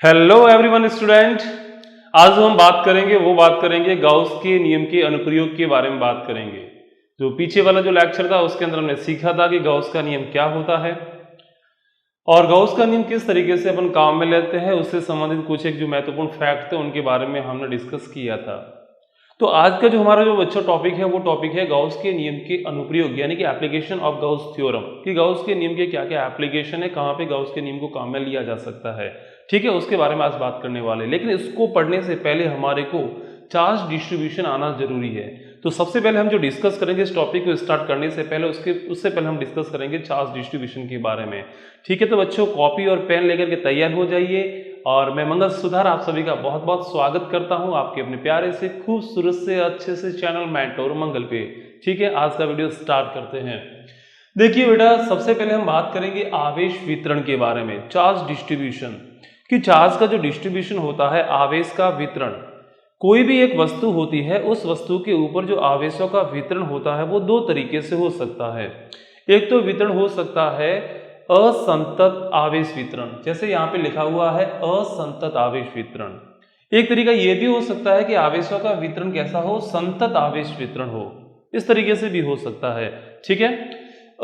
Hello everyone student. आज हम बात करेंगे गाउस के नियम के अनुप्रयोग के बारे में बात करेंगे। जो पीछे वाला जो लेक्चर था उसके अंदर हमने सीखा था कि गाउस का नियम क्या होता है और गाउस का नियम किस तरीके से अपन काम में लेते हैं, उससे संबंधित कुछ एक जो महत्वपूर्ण फैक्ट थे उनके बारे में हमने डिस्कस किया था। तो आज का जो हमारा जो बच्चों टॉपिक है वो टॉपिक है गाउस के नियम के अनुप्रयोग यानी कि एप्लीकेशन ऑफ गाउस थ्योरम, कि गाउस के नियम के क्या क्या एप्लीकेशन है, कहाँ पे गाउस के नियम को काम में लिया जा सकता है। ठीक है, उसके बारे में आज बात करने वाले। लेकिन इसको पढ़ने से पहले हमारे को चार्ज डिस्ट्रीब्यूशन आना जरूरी है। तो सबसे पहले हम जो डिस्कस करेंगे इस टॉपिक को स्टार्ट करने से पहले उससे पहले हम डिस्कस करेंगे चार्ज डिस्ट्रीब्यूशन के बारे में। ठीक है, तो बच्चों कॉपी और पेन लेकर के तैयार हो जाइए और मैं मंगल सुधार आप सभी का बहुत बहुत स्वागत करता हूं आपके अपने प्यारे से खूबसूरत से अच्छे से चैनल मेंटोर मंगल पे। ठीक है, आज का वीडियो स्टार्ट करते हैं। देखिए बेटा, सबसे पहले हम बात करेंगे आवेश वितरण के बारे में, चार्ज डिस्ट्रीब्यूशन। कि चार्ज का जो डिस्ट्रीब्यूशन होता है, आवेश का वितरण, कोई भी एक वस्तु होती है उस वस्तु के ऊपर जो आवेशों का वितरण होता है वो दो तरीके से हो सकता है। एक तो वितरण हो सकता है असंतत आवेश वितरण, जैसे यहाँ पे लिखा हुआ है असंतत आवेश वितरण। एक तरीका ये भी हो सकता है कि आवेशों का वितरण कैसा हो, संतत आवेश वितरण हो, इस तरीके से भी हो सकता है। ठीक है,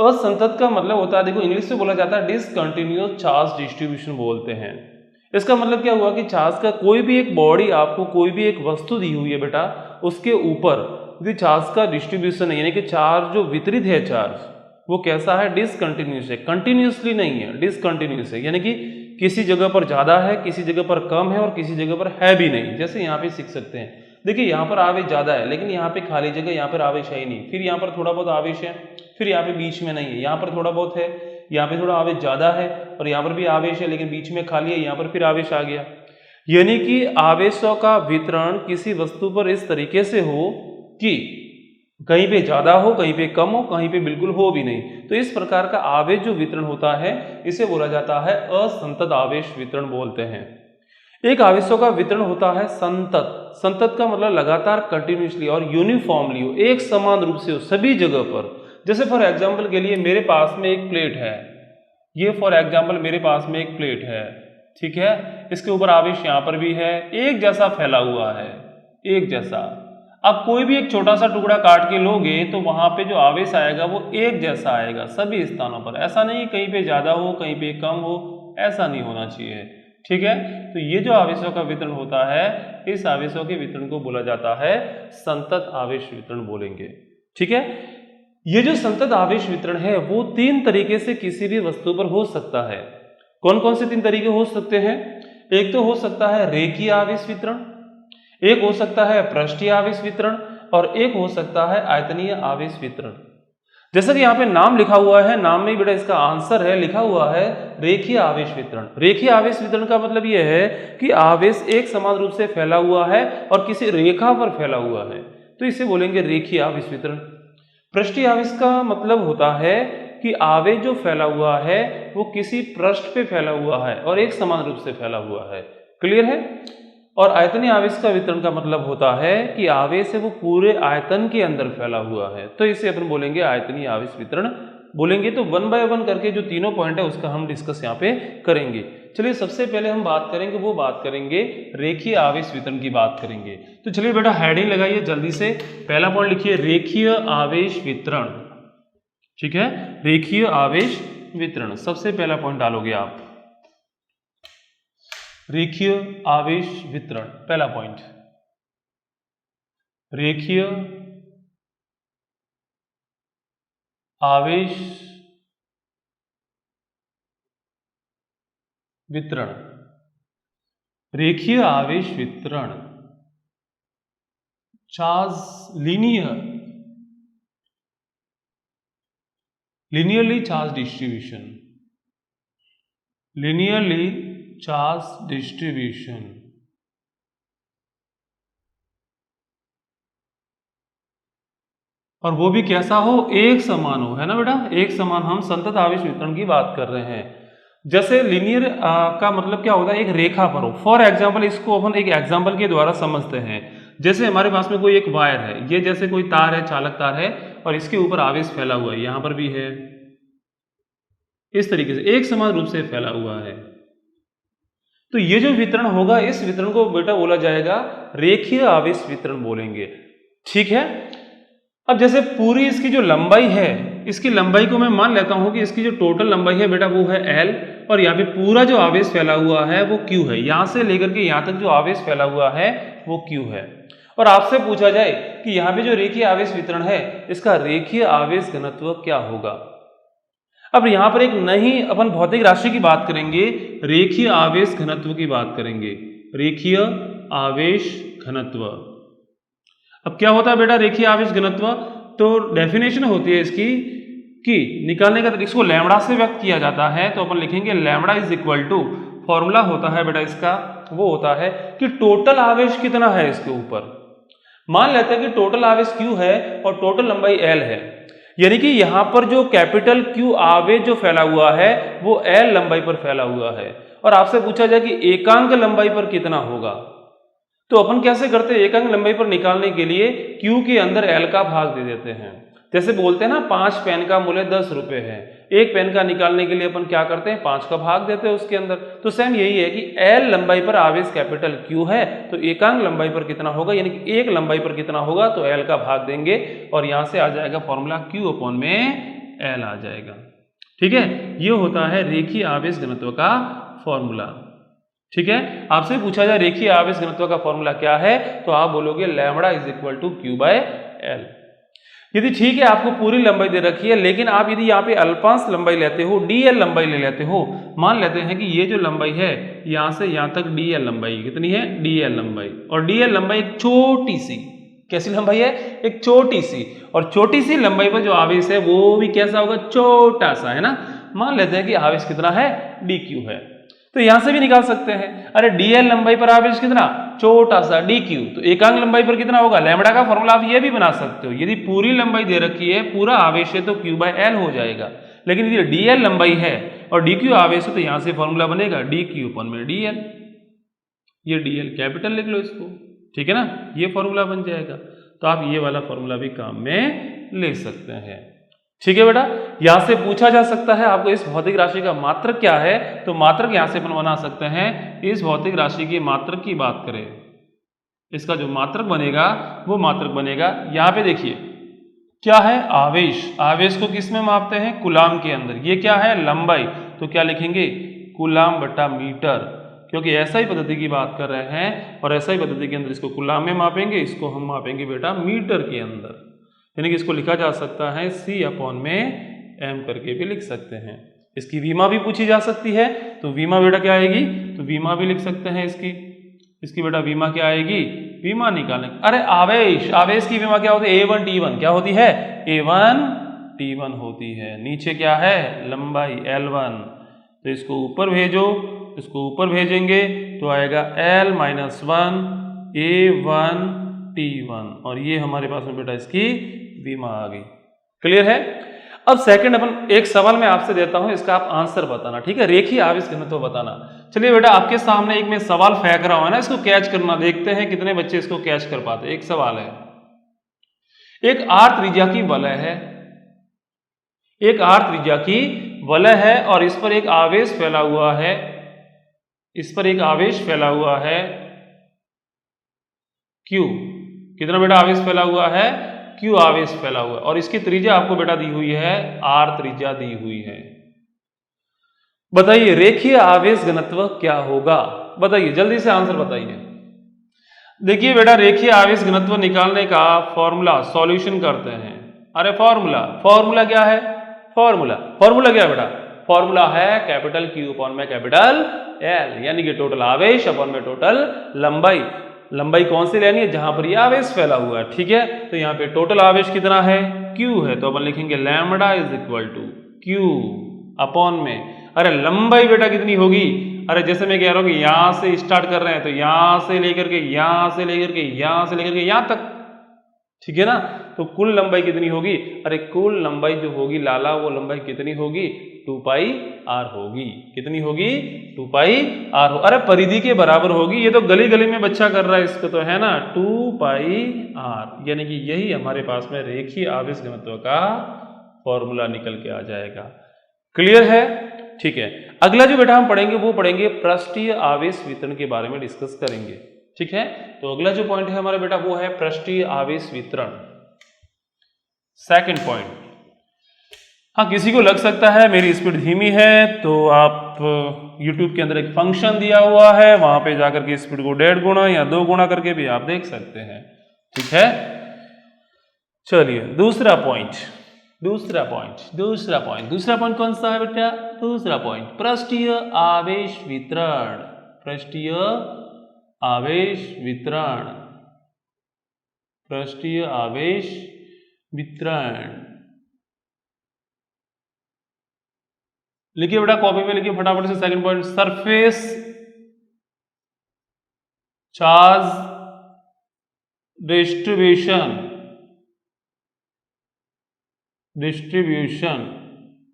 असंतत का मतलब होता है, देखो इंग्लिश में बोला जाता है डिसकंटिन्यूअस चार्ज डिस्ट्रीब्यूशन बोलते हैं। इसका मतलब क्या हुआ कि चार्ज का कोई भी एक बॉडी, आपको कोई भी एक वस्तु दी हुई है बेटा, उसके ऊपर यदि चार्ज का डिस्ट्रीब्यूशन है यानी कि चार्ज जो वितरित है चार्ज वो कैसा है, डिसकंटिन्यूस है, कंटिन्यूसली नहीं है, डिसकंटिन्यूस है, यानी कि किसी जगह पर ज्यादा है, किसी जगह पर कम है और किसी जगह पर है भी नहीं। जैसे यहाँ पे सीख सकते हैं, देखिए यहाँ पर आवेश ज्यादा है लेकिन यहाँ पे खाली जगह, यहाँ पर आवेश है ही नहीं, फिर यहाँ पर थोड़ा बहुत आवेश है, फिर यहाँ पे बीच में नहीं है, यहाँ पर थोड़ा बहुत है, यहाँ पे थोड़ा आवेश ज्यादा है और यहाँ पर भी आवेश है लेकिन बीच में खाली है, यहाँ पर फिर आवेश आ गया। यानी कि आवेशों का वितरण किसी वस्तु पर इस तरीके से हो कि कहीं पे ज्यादा हो, कहीं पे कम हो, कहीं पे बिल्कुल हो भी नहीं। तो इस प्रकार का आवेश जो वितरण होता है इसे बोला जाता है असंतत आवेश वितरण बोलते हैं। एक आवेशों का वितरण होता है संतत। संतत का मतलब लगातार, कंटिन्यूसली और यूनिफॉर्मली हो, एक समान रूप से हो सभी जगह पर। जैसे फॉर एग्जाम्पल के लिए मेरे पास में एक प्लेट है, ये फॉर एग्जाम्पल मेरे पास में एक प्लेट है, ठीक है, इसके ऊपर आवेश यहाँ पर भी है, एक जैसा फैला हुआ है, एक जैसा। अब कोई भी एक छोटा सा टुकड़ा काट के लोगे तो वहां पे जो आवेश आएगा वो एक जैसा आएगा सभी स्थानों पर, ऐसा नहीं कहीं पे ज्यादा हो कहीं पे कम हो, ऐसा नहीं होना चाहिए। ठीक है, तो ये जो आवेशों का वितरण होता है इस आवेशों के वितरण को बोला जाता है संतत आवेश वितरण बोलेंगे। ठीक है, ये जो संतत आवेश वितरण है वो तीन तरीके से किसी भी वस्तु पर हो सकता है। कौन कौन से तीन तरीके हो सकते हैं? एक तो हो सकता है रेखीय आवेश वितरण, एक हो सकता है पृष्ठीय आवेश वितरण और एक हो सकता है आयतनीय आवेश वितरण। जैसा कि यहाँ पे नाम लिखा हुआ है, नाम में ही बेटा इसका आंसर है, लिखा हुआ है रेखीय आवेश वितरण। रेखीय आवेश वितरण का मतलब यह है कि आवेश एक समान रूप से फैला हुआ है और किसी रेखा पर फैला हुआ है, तो इसे बोलेंगे रेखीय आवेश वितरण। पृष्ठीय आवेश का मतलब होता है कि आवेश जो फैला हुआ है वो किसी पृष्ठ पे फैला हुआ है और एक समान रूप से फैला हुआ है। क्लियर है? और आयतनीय आवेश का वितरण का मतलब होता है कि आवेश है वो पूरे आयतन के अंदर फैला हुआ है, तो इसे अपन बोलेंगे आयतनीय आवेश वितरण बोलेंगे। तो वन बाय वन करके जो तीनों पॉइंट है उसका हम डिस्कस यहाँ पे करेंगे। चलिए सबसे पहले हम बात करेंगे रेखीय आवेश वितरण की बात करेंगे। तो चलिए बेटा हेडिंग लगाइए जल्दी से, पहला पॉइंट लिखिए रेखीय आवेश वितरण। ठीक है, रेखीय आवेश वितरण सबसे पहला पॉइंट डालोगे आप, रेखीय आवेश वितरण पहला पॉइंट, रेखीय आवेश वितरण। रेखीय आवेश वितरण charge linearly charged distribution, linearly charged distribution और वो भी कैसा हो, एक समान हो, है ना बेटा, एक समान। हम संतत आवेश वितरण की बात कर रहे हैं। जैसे लीनियर का मतलब क्या होता है, एक रेखा पर हो। फॉर एग्जाम्पल इसको अपन एक एग्जाम्पल के द्वारा समझते हैं। जैसे हमारे पास में कोई एक वायर है, ये जैसे कोई तार है, चालक तार है और इसके ऊपर आवेश फैला हुआ है, यहां पर भी है, इस तरीके से एक समान रूप से फैला हुआ है। तो ये जो वितरण होगा इस वितरण को बेटा बोला जाएगा रेखीय आवेश वितरण बोलेंगे। ठीक है, अब जैसे पूरी इसकी जो लंबाई है, इसकी लंबाई को मैं मान लेता हूं कि इसकी जो टोटल लंबाई है बेटा वो है L, और यहाँ पे पूरा जो आवेश फैला हुआ है वो Q है। यहां से लेकर के यहां तक जो आवेश फैला हुआ है वो Q है। और आपसे पूछा जाए कि यहाँ पे जो रेखीय आवेश वितरण है इसका रेखीय आवेश घनत्व क्या होगा। अब यहाँ पर एक नई अपन भौतिक राशि की बात करेंगे, रेखीय आवेश घनत्व की बात करेंगे। रेखीय आवेश घनत्व, अब क्या होता है बेटा रेखीय आवेश घनत्व? तो डेफिनेशन होती है इसकी कि निकालने का, इसको लैम्बडा से व्यक्त किया जाता है, तो अपन लिखेंगे lambda is equal to, formula होता है बेटा इसका, वो होता है कि टोटल आवेश कितना है इसके ऊपर। मान लेते हैं कि टोटल आवेश Q है और टोटल लंबाई L है, यानी कि यहां पर जो कैपिटल Q आवेश जो फैला हुआ है वो L लंबाई पर फैला हुआ है। और आपसे पूछा जाए कि एकांक लंबाई पर कितना होगा, तो अपन कैसे करते हैं, एकांक लंबाई पर निकालने के लिए Q के अंदर L का भाग दे देते हैं। जैसे बोलते हैं ना 5 पेन का मूल्य 10 रुपए है, एक पेन का निकालने के लिए अपन क्या करते हैं 5 का भाग देते हैं उसके अंदर। तो सेम यही है कि L लंबाई पर आवेश कैपिटल Q है तो एकांक लंबाई पर कितना होगा, यानी कि एक लंबाई पर कितना होगा तो L का भाग देंगे और यहां से आ जाएगा फॉर्मूला Q अपॉन में L आ जाएगा। ठीक है, ये होता है रेखीय आवेश घनत्व का फॉर्मूला। ठीक है, आपसे पूछा जाए रेखीय आवेश घनत्व का फॉर्मूला क्या है, तो आप बोलोगे lambda is equal to Q by L। यदि ठीक है आपको पूरी लंबाई दे रखी है, लेकिन आप यदि यहाँ पे अल्पांश लंबाई लेते हो, dl लंबाई ले लेते हो, मान लेते हैं कि ये जो लंबाई है यहाँ से यहाँ तक dl लंबाई कितनी है, dl लंबाई, और dl लंबाई एक छोटी सी, कैसी लंबाई है, एक छोटी सी, और छोटी सी लंबाई पर जो आवेश है वो भी कैसा होगा, छोटा सा, है ना। मान लेते हैं कि आवेश कितना है, dq है, तो यहां से भी निकाल सकते हैं, अरे dl लंबाई पर आवेश कितना, छोटा सा dq, तो एकांक लंबाई पर कितना होगा, लैम्बडा का फॉर्मूला आप ये भी बना सकते हो, यदि पूरी लंबाई दे रखी है, पूरा आवेश है तो Q बाय L हो जाएगा, लेकिन यदि dl लंबाई है और dq आवेश है तो यहां से फॉर्मूला बनेगा dq अपन में dl, ये dl कैपिटल लिख लो इसको, ठीक है ना, ये फॉर्मूला बन जाएगा। तो आप ये वाला फॉर्मूला भी काम में ले सकते हैं। ठीक है बेटा, यहां से पूछा जा सकता है आपको इस भौतिक राशि का मात्रक क्या है, तो मात्रक यहां से अपन बना सकते हैं, इस भौतिक राशि की मात्रक की बात करें, इसका जो मात्रक बनेगा वो मात्रक बनेगा, यहां पे देखिए क्या है, आवेश, आवेश को किस में मापते हैं, कूलाम के अंदर, ये क्या है, लंबाई, तो क्या लिखेंगे, कूलाम बटा मीटर, क्योंकि ऐसा ही पद्धति की बात कर रहे हैं और ऐसा ही पद्धति के अंदर इसको कूलाम में मापेंगे, इसको हम मापेंगे बेटा मीटर के अंदर, यानी कि इसको लिखा जा सकता है C अपॉन में M करके भी लिख सकते हैं। इसकी विमा भी पूछी जा सकती है, तो विमा बेटा क्या आएगी, तो विमा भी लिख सकते हैं इसकी बेटा विमा क्या आएगी, विमा निकालने, अरे आवेश, आवेश की विमा क्या होती है, A1 T1, क्या होती है, A1 T1 होती है, नीचे क्या है, लंबाई L1, तो इसको ऊपर भेजो, इसको ऊपर भेजेंगे तो आएगा L माइनस 1 A1 T1, और ये हमारे पास में बेटा इसकी विमा आ गई। क्लियर है। अब सेकंड अपन एक सवाल मैं आपसे देता हूं, इसका आप आंसर बताना, ठीक है, रेखीय आवेश घनत्व बताना। चलिए बेटा आपके सामने एक मैं सवाल फेंक रहा हूं ना, इसको कैच करना, देखते हैं कितने बच्चे इसको कैच कर पाते। एक सवाल है, एक R त्रिज्या की वलय है, एक R त्रिज्या की वलय है और इस पर एक आवेश फैला हुआ है, इस पर एक आवेश फैला हुआ है Q, कितना बेटा आवेश फैला हुआ है, Q आवेश फैला हुआ है, और इसकी त्रिज्या आपको बेटा दी हुई है, R त्रिज्या दी हुई है। बताइए रेखीय आवेश घनत्व क्या होगा, बताइए जल्दी से आंसर बताइए। देखिए बेटा रेखीय आवेश घनत्व निकालने का फॉर्मूला सॉल्यूशन करते हैं। अरे फॉर्मूला क्या है, फॉर्मूला क्या है बेटा, फॉर्मूला है कैपिटल Q अपॉन में कैपिटल L, यानी कि टोटल आवेश अपॉन में टोटल लंबाई। लंबाई कौन सी लेनी है, जहां पर ये आवेश फैला हुआ है, ठीक है, तो यहाँ पे टोटल आवेश कितना है, Q है, तो अपन लिखेंगे lambda is equal to Q upon में, अरे लंबाई बेटा कितनी होगी, अरे जैसे मैं कह रहा हूं कि यहां से स्टार्ट कर रहे हैं तो यहां से लेकर के यहां से लेकर के यहां से लेकर के यहां तक, ठीक है ना, तो कुल लंबाई कितनी होगी, अरे कुल लंबाई जो होगी लाला वो लंबाई कितनी होगी, 2 पाई r होगी, कितनी होगी, 2 पाई r हो, अरे परिधि के बराबर होगी, ये तो गली गली में बच्चा कर रहा है इसको, तो है ना 2 पाई r, यानी कि यही हमारे पास में रेखीय आवेश घनत्व का फॉर्मूला निकल के आ जाएगा। क्लियर है, ठीक है। अगला जो बेटा हम पढ़ेंगे वो पढ़ेंगे पृष्ठीय आवेश वितरण के बारे में डिस्कस करेंगे। ठीक है, तो अगला जो पॉइंट है हमारा बेटा वो है पृष्ठीय आवेश वितरण। सेकंड पॉइंट, हाँ किसी को लग सकता है मेरी स्पीड धीमी है, तो आप YouTube के अंदर एक फंक्शन दिया हुआ है, वहां पे जाकर के स्पीड को 1.5 गुना या 2 गुना करके भी आप देख सकते हैं। ठीक है, चलिए दूसरा पॉइंट कौन सा है बेटा? दूसरा पॉइंट पृष्ठीय आवेश वितरण। पृष्ठीय आवेश वितरण लिखिए बेटा, कॉपी में लिखिए फटाफट से। Second point, surface charge distribution.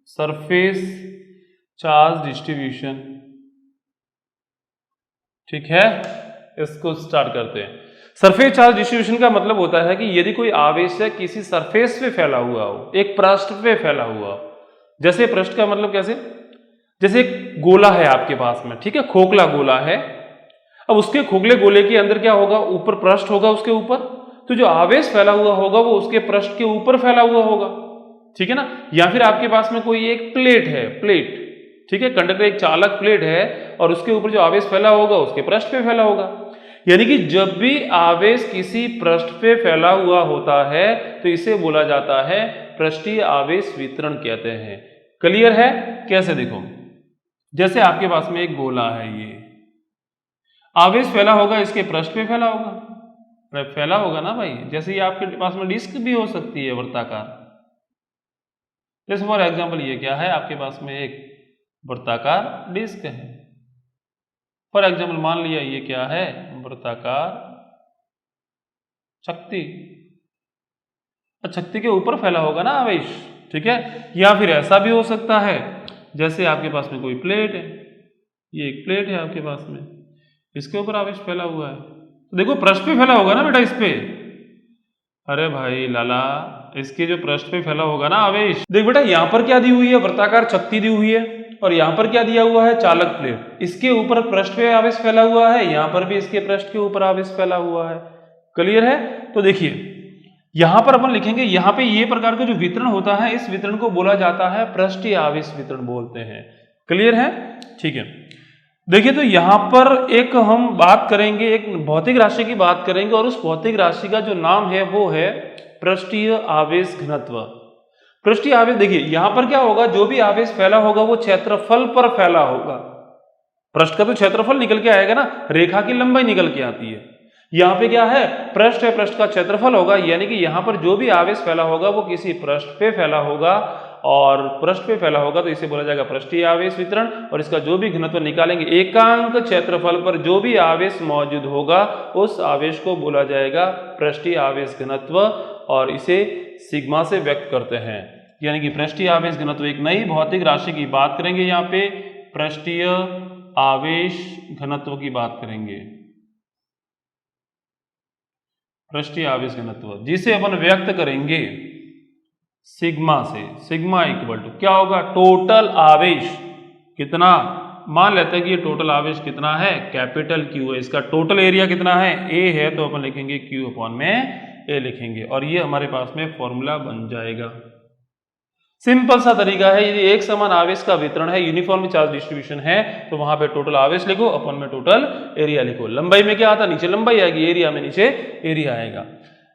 Surface charge distribution. ठीक है, इसको स्टार्ट करते हैं। सरफेस चार्ज डिस्ट्रीब्यूशन का मतलब होता है कि यदि कोई आवेश है किसी सरफेस पे फैला हुआ हो, एक पृष्ठ पे फैला हुआ हो। जैसे पृष्ठ का मतलब कैसे? जैसे एक गोला है आपके पास में, ठीक है, खोखला गोला है। अब उसके खोखले गोले के अंदर क्या होगा? ऊपर पृष्ठ होगा, उसके ऊपर तो जो आवेश फैला हुआ होगा वो उसके पृष्ठ के ऊपर फैला हुआ होगा। ठीक है ना? या फिर आपके पास में कोई एक प्लेट है, ठीक है, कंडक्टर एक चालक प्लेट है और उसके ऊपर जो आवेश फैला होगा उसके पृष्ठ पे फैला होगा। यानी कि जब भी आवेश किसी पृष्ठ पे फैला हुआ होता है तो इसे बोला जाता है पृष्ठीय आवेश वितरण कहते हैं। क्लियर है? कैसे? देखो, जैसे आपके पास में एक गोला है, ये आवेश फैला होगा, इसके पृष्ठ पे फैला होगा ना भाई। जैसे ये आपके पास में डिस्क भी हो सकती है वर्ताकार। जैसे फॉर एग्जाम्पल ये क्या है? आपके पास में एक वर्ताकार डिस्क है। फॉर एग्जाम्पल मान लिया ये क्या है? वर्ताकार शक्ति। शक्ति के ऊपर फैला होगा ना आवेश। ठीक है, या फिर ऐसा भी हो सकता है, जैसे आपके पास में कोई प्लेट है, ये एक प्लेट है आपके पास में, इसके ऊपर आवेश फैला हुआ है, तो देखो पृष्ठ पे फैला होगा ना बेटा इस पे। अरे भाई लाला, इसके जो पृष्ठ पे फैला होगा ना आवेश, देख बेटा यहाँ पर क्या दी हुई है? वर्ताकार शक्ति दी हुई है, और यहाँ पर क्या दिया हुआ है? चालक प्लेट। इसके ऊपर पृष्ठ पे आवेश फैला हुआ है, यहाँ पर भी इसके पृष्ठ के ऊपर आवेश फैला हुआ है। क्लियर है? तो देखिए यहां पर अपन लिखेंगे, यहां पे ये प्रकार का जो वितरण होता है, इस वितरण को बोला जाता है पृष्ठीय आवेश वितरण बोलते हैं। क्लियर है? ठीक है, देखिए तो यहां पर एक हम बात करेंगे, एक भौतिक राशि की बात करेंगे, और उस भौतिक राशि का जो नाम है वो है पृष्ठीय आवेश घनत्व। पृष्ठीय आवेश, देखिए यहां पर क्या होगा? जो भी आवेश फैला होगा वो क्षेत्रफल पर फैला होगा। पृष्ठ का तो क्षेत्रफल निकल के आएगा ना, रेखा की लंबाई निकल के आती है। यहाँ पे क्या है? पृष्ठ है, पृष्ठ का क्षेत्रफल होगा, यानी कि यहाँ पर जो भी आवेश फैला होगा वो किसी पृष्ठ पे फैला होगा, और पृष्ठ पे फैला होगा तो इसे बोला जाएगा पृष्ठीय आवेश वितरण। और इसका जो भी घनत्व निकालेंगे, एकांक क्षेत्रफल पर जो भी आवेश मौजूद होगा उस आवेश को बोला जाएगा पृष्ठीय आवेश घनत्व, और इसे सिग्मा से व्यक्त करते हैं। यानी कि पृष्ठीय आवेश घनत्व, एक नई भौतिक राशि की बात करेंगे, यहाँ पे पृष्ठीय आवेश घनत्व की बात करेंगे, पृष्ठीय आवेश घनत्व, जिसे अपन व्यक्त करेंगे सिग्मा से। सिग्मा इक्वल टू क्या होगा? टोटल आवेश कितना? मान लेते हैं कि ये टोटल आवेश कितना है? कैपिटल क्यू है। इसका टोटल एरिया कितना है? ए है, तो अपन लिखेंगे क्यू अपॉन में ए लिखेंगे, और ये हमारे पास में फॉर्मूला बन जाएगा। सिंपल सा तरीका है, यदि एक समान आवेश का वितरण है, यूनिफॉर्म चार्ज डिस्ट्रीब्यूशन है, तो वहां पे टोटल आवेश लिखो, अपन में टोटल एरिया लिखो। लंबाई में क्या आता? नीचे लंबाई आएगी, एरिया में नीचे एरिया आएगा।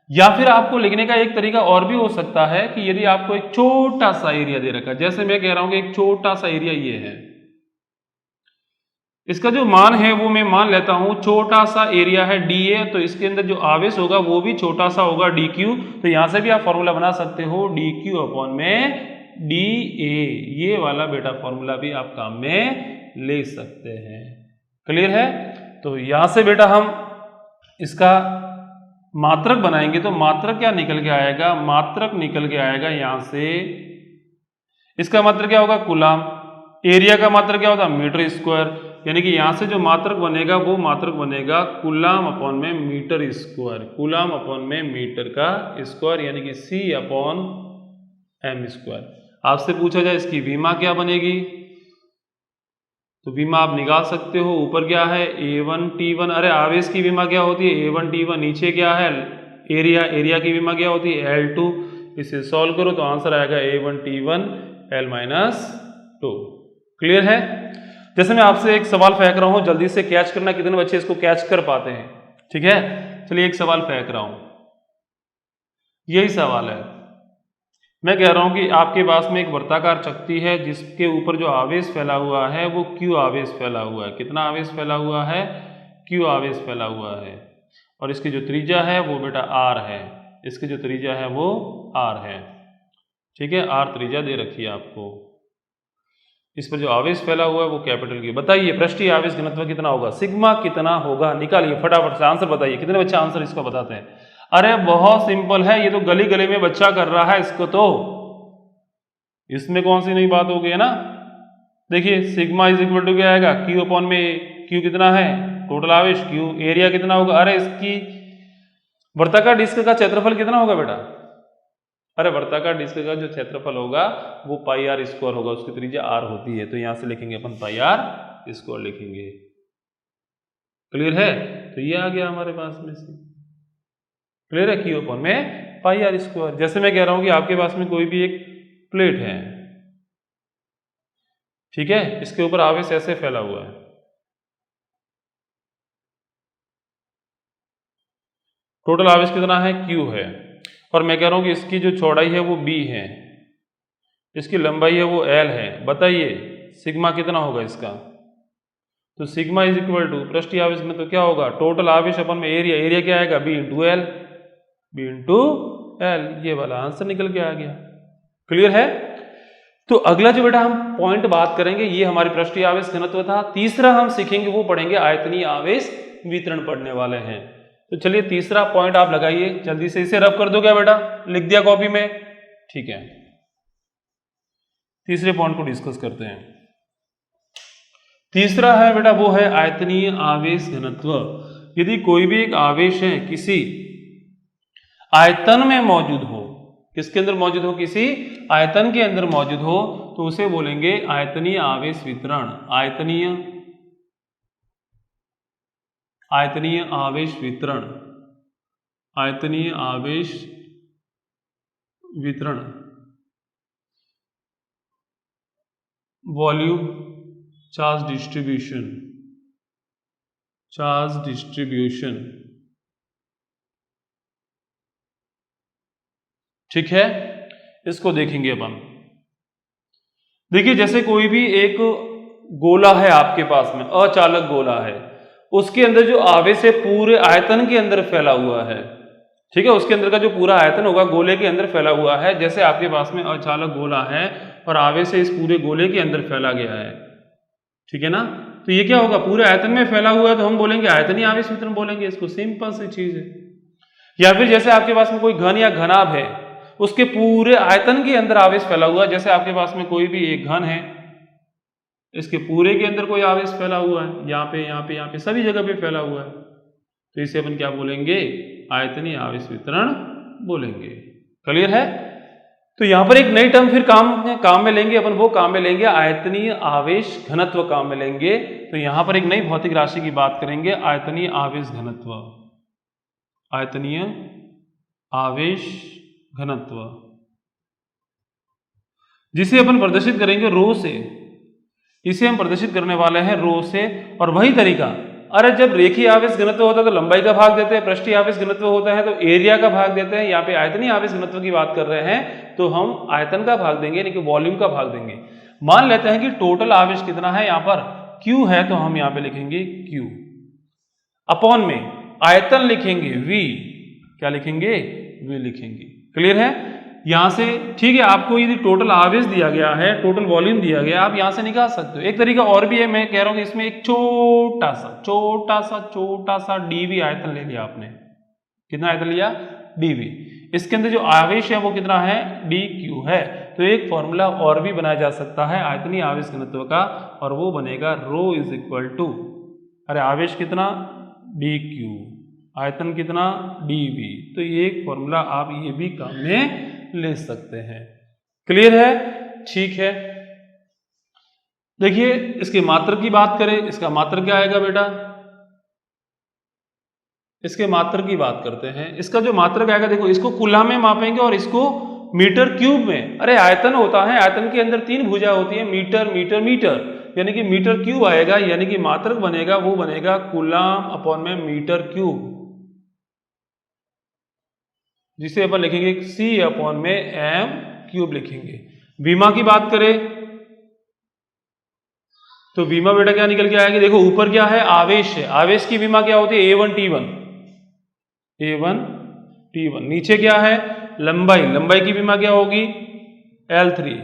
या फिर आपको लिखने का एक तरीका और भी हो सकता है कि यदि आपको एक छोटा सा एरिया दे रखा है, जैसे मैं कह रहा हूं कि एक छोटा सा एरिया ये है, इसका जो मान है वो मैं मान लेता हूं छोटा सा एरिया है डी ए, तो इसके अंदर जो आवेश होगा वो भी छोटा सा होगा डी क्यू। तो यहां से भी आप फॉर्मूला बना सकते हो डी क्यू अपॉन में डी ए, ये वाला बेटा फॉर्मूला भी आप काम में ले सकते हैं। क्लियर है? तो यहां से बेटा हम इसका मात्रक बनाएंगे, तो मात्रक क्या निकल के आएगा? मात्रक निकल के आएगा यहां से, इसका मात्रक क्या होगा? कूलाम। एरिया का मात्रक क्या होता है? Metre square. यानी कि यहां से जो मात्रक बनेगा वो मात्रक बनेगा कूलाम अपॉन में मीटर स्क्वायर, कूलाम अपॉन में मीटर का स्क्वायर, यानी कि सी अपॉन एम स्क्वायर। आपसे पूछा जाए इसकी विमा क्या बनेगी? तो विमा आप निकाल सकते हो। ऊपर क्या है A1T1, अरे आवेश की विमा क्या होती है A1T1, नीचे क्या है एरिया की विमा क्या होती है L2। इसे सॉल्व करो तो आंसर आएगा A1T1 L-2। क्लियर है। जैसे मैं आपसे एक सवाल फेंक रहा हूं, जल्दी से कैच करना, कितने बच्चे इसको कैच कर पाते हैं। ठीक है, चलिए एक सवाल फेंक रहा हूं, यही सवाल है। मैं कह रहा हूं कि आपके पास में एक वर्ताकार चकती है जिसके ऊपर जो आवेश फैला हुआ है वो Q आवेश फैला हुआ है। कितना आवेश फैला हुआ है Q आवेश फैला हुआ है। और इसकी जो त्रिज्या है वो बेटा R है। इसकी जो त्रिज्या है वो R है। ठीक है, R त्रिज्या दे रखी है आपको। इस पर जो आवेश फैला हुआ है वो कैपिटल की। बताइए पृष्ठीय आवेश घनत्व कितना होगा, सिग्मा कितना होगा, निकालिए फटाफट से आंसर बताइए। कितने बच्चे आंसर इसका बताते हैं। अरे बहुत सिंपल है, ये तो गली गली में बच्चा कर रहा है इसको, तो इसमें कौन सी नई बात हो गई है ना। देखिए सिग्मा इज इक्वल टू क्या आएगा Q अपॉन में Q कितना है टोटल आवेश Q, एरिया कितना होगा, अरे इसकी वर्ताकार डिस्क का क्षेत्रफल कितना होगा बेटा, अरे वर्ताकार डिस्क का जो क्षेत्रफल होगा वो पाई आर स्क्वायर होगा, उसकी त्रिज्या R होती है, तो यहां से लिखेंगे अपन पाई आर स्क्वायर लिखेंगे। क्लियर है, तो ये आ गया हमारे पास में से। क्लियर है, Q अपॉन में पाई आर स्क्वायर। जैसे मैं कह रहा हूं कि आपके पास में कोई भी एक प्लेट है, ठीक है, इसके ऊपर आवेश ऐसे फैला हुआ है, टोटल आवेश कितना है Q है, और मैं कह रहा हूं कि इसकी जो चौड़ाई है वो B है, इसकी लंबाई है वो L है। बताइए सिग्मा कितना होगा इसका, तो सिग्मा इज इक्वल टू पृष्ठीय आवेश में तो क्या होगा टोटल आवेश अपन में एरिया, एरिया क्या आएगा B into L, B into L, ये वाला आंसर निकल के आ गया। क्लियर है। तो अगला जो बेटा हम पॉइंट बात करेंगे ये हमारी पृष्ठीय आवेश घनत्व था। तीसरा हम सीखेंगे वो पढ़ेंगे आयतनीय आवेश वितरण पढ़ने वाले हैं। तो चलिए तीसरा पॉइंट आप लगाइए जल्दी से, इसे रब कर दो क्या बेटा, लिख दिया कॉपी में, ठीक है। तीसरे पॉइंट को डिस्कस करते हैं। तीसरा है बेटा वो है आयतनीय आवेश घनत्व। यदि कोई भी एक आवेश है किसी आयतन में मौजूद हो, किसके अंदर मौजूद हो, किसी आयतन के अंदर मौजूद हो, तो उसे बोलेंगे आयतनीय आवेश वितरण। आयतनीय आवेश वितरण, आयतनीय आवेश वितरण, volume charge distribution, charge distribution, ठीक है। इसको देखेंगे अपन। देखिए जैसे कोई भी एक गोला है आपके पास में, अचालक गोला है, उसके अंदर जो आवेश है पूरे आयतन के अंदर फैला हुआ है, ठीक है, उसके अंदर का जो पूरा आयतन होगा गोले के अंदर फैला हुआ है। जैसे आपके पास में अचालक गोला है और आवेश इस पूरे गोले के अंदर फैला गया है, ठीक है ना, तो ये क्या होगा पूरे आयतन में फैला हुआ है, तो हम बोलेंगे आयतनीय आवेश वितरण बोलेंगे इसको, सिंपल सी चीज है। या फिर जैसे आपके पास में कोई घन या घनाभ है, उसके पूरे आयतन के अंदर आवेश फैला हुआ है, जैसे आपके पास में कोई भी एक घन है, इसके पूरे के अंदर कोई आवेश फैला हुआ है, यहाँ पे यहाँ पे यहाँ पे सभी जगह पे फैला हुआ है, तो इसे अपन क्या बोलेंगे, आयतनीय आवेश वितरण बोलेंगे। क्लियर है। तो यहां पर एक नई टर्म फिर काम में लेंगे अपन, वो काम में लेंगे आयतनीय आवेश घनत्व काम में लेंगे। तो यहां पर एक नई भौतिक राशि की बात करेंगे, आयतनीय आवेश घनत्व, आयतनीय आवेश घनत्व, जिसे अपन प्रदर्शित करेंगे रो से, इसे हम प्रदर्शित करने वाले हैं रो से। और वही तरीका, अरे जब रेखीय आवेश घनत्व होता है तो लंबाई का भाग देते हैं, पृष्ठीय आवेश घनत्व होता है तो एरिया का भाग देते हैं। यहाँ पे आयतनीय आवेश घनत्व की बात कर रहे हैं तो हम आयतन का भाग देंगे, यानी कि वॉल्यूम का भाग देंगे। मान लेते हैं कि टोटल आवेश कितना है, यहाँ पर Q है, तो हम यहाँ पे लिखेंगे Q अपॉन में आयतन लिखेंगे V, क्या लिखेंगे, V लिखेंगे। क्लियर है। यहां से ठीक है, आपको यदि टोटल आवेश दिया गया है, टोटल वॉल्यूम दिया गया, आप यहां से निकाल सकते हो। एक तरीका और भी है, मैं कह रहा हूं कि इसमें एक छोटा सा dV आयतन ले लिया आपने। कितना आयतन लिया, dV। इसके अंदर जो आवेश है वो कितना है, dQ है। तो एक फॉर्मूला और भी बनाया जा सकता है आयतनीय आवेश घनत्व का, और वो बनेगा रो इज इक्वल टू, अरे आवेश कितना dQ, आयतन कितना dV। तो ये एक फॉर्मूला आप ये भी काम में ले सकते हैं। क्लियर है, ठीक है। देखिए इसके मात्रक की बात करें, इसका मात्रक क्या आएगा बेटा, इसके मात्रक की बात करते हैं। इसका जो मात्रक आएगा, देखो इसको कूलम में मापेंगे और इसको मीटर क्यूब में। अरे आयतन होता है, आयतन के अंदर 3 भुजा होती है, मीटर मीटर मीटर, यानी कि मीटर क्यूब आएगा, यानी कि मात्रक बनेगा वो बनेगा कूलम अपॉन में मीटर क्यूब, जिसे अपन लिखेंगे C अपॉन में m क्यूब लिखेंगे। विमा की बात करें तो विमा बेटा क्या निकल के आएगी, देखो ऊपर क्या है, आवेश है, आवेश की विमा क्या होती है, A1T1, A1T1। नीचे क्या है, लंबाई, लंबाई की विमा क्या होगी, L3।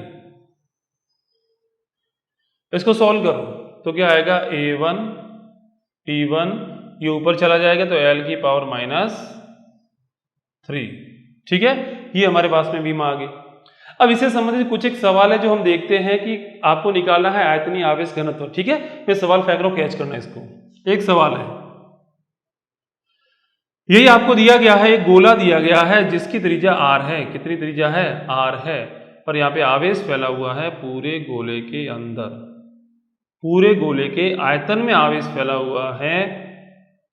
इसको सॉल्व करो तो क्या आएगा, A1T1, ये ऊपर चला जाएगा तो L की पावर -3। ठीक है, ये हमारे पास में विमा आ गई। अब इससे संबंधित कुछ एक सवाल है जो हम देखते हैं कि आपको निकालना है आयतनीय आवेश घनत्व। ठीक है, मैं सवाल फेंक रहा हूं, कैच करना है इसको। एक सवाल है, यही आपको दिया गया है, एक गोला दिया गया है जिसकी त्रिज्या r है। कितनी त्रिज्या है, r है, और यहाँ पे आवेश फैला हुआ है पूरे गोले के अंदर, पूरे गोले के आयतन में आवेश फैला हुआ है।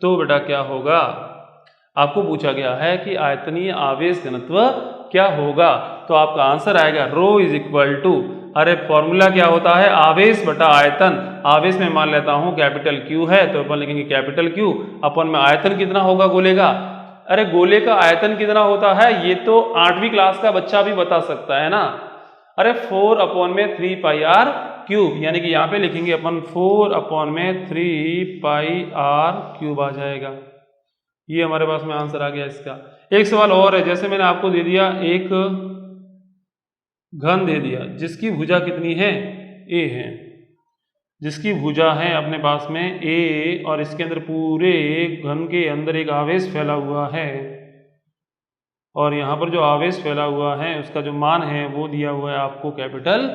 तो बेटा क्या होगा, आपको पूछा गया है कि आयतनीय आवेश घनत्व क्या होगा, तो आपका आंसर आएगा रो इज इक्वल टू, अरे फॉर्मूला क्या होता है, आवेश बटा आयतन। आवेश में मान लेता हूं कैपिटल क्यू है तो अपन लिखेंगे कैपिटल क्यू, अपन में आयतन कितना होगा गोले का, अरे गोले का आयतन कितना होता है ये तो 8वीं क्लास का बच्चा भी बता सकता है ना, अरे 4/3πr क्यूब, यानी कि यहाँ पे लिखेंगे अपन 4/3πr क्यूब आ जाएगा। ये हमारे पास में आंसर आ गया इसका। एक सवाल और है, जैसे मैंने आपको दे दिया एक घन दे दिया जिसकी भुजा कितनी है, a है, जिसकी भुजा है अपने पास में a, और इसके अंदर पूरे घन के अंदर एक आवेश फैला हुआ है, और यहाँ पर जो आवेश फैला हुआ है उसका जो मान है वो दिया हुआ है आपको कैपिटल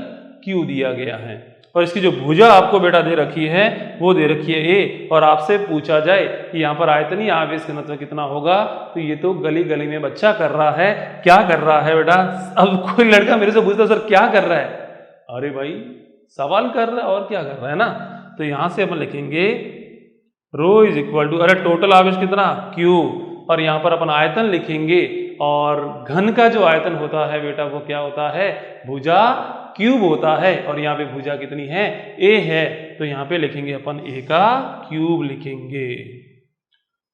Q दिया गया है, और इसकी जो भुजा आपको बेटा दे रखी है वो दे रखी है a, और आपसे पूछा जाए कि यहाँ पर आयतनीय आवेश घनत्व कितना होगा, तो ये तो गली गली में बच्चा कर रहा है। क्या कर रहा है बेटा, अब कोई लड़का मेरे से पूछता सर क्या कर रहा है, अरे भाई सवाल कर रहा है और क्या कर रहा है ना। तो यहां से अपन लिखेंगे रो इज इक्वल टू, अरे टोटल आवेश कितना Q, और यहाँ पर अपन आयतन लिखेंगे, और घन का जो आयतन होता है बेटा वो क्या होता है, भुजा क्यूब होता है, और यहाँ पे भुजा कितनी है, a है, तो यहाँ पे लिखेंगे अपन a का क्यूब लिखेंगे।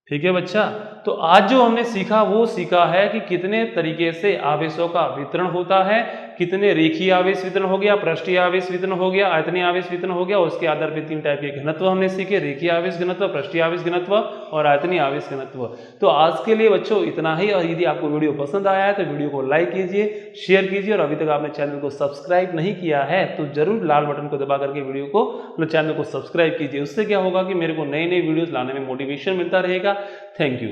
ठीक है बच्चा, तो आज जो हमने सीखा वो सीखा है कि कितने तरीके से आवेशों का वितरण होता है, कितने रेखीय आवेश वितरण हो गया, पृष्ठीय आवेश वितरण हो गया, आयतनीय आवेश वितरण हो गया, और उसके आधार पर 3 टाइप के घनत्व हमने सीखे, रेखीय आवेश घनत्व, पृष्ठीय आवेश घनत्व और आयतनीय आवेश घनत्व। तो आज के लिए बच्चों इतना ही, और यदि आपको वीडियो पसंद आया है तो वीडियो को लाइक कीजिए, शेयर कीजिए, और अभी तक आपने चैनल को सब्सक्राइब नहीं किया है तो जरूर लाल बटन को दबा करके वीडियो को चैनल को सब्सक्राइब कीजिए। उससे क्या होगा कि मेरे को नई नई वीडियोस लाने में मोटिवेशन मिलता रहेगा। Thank you.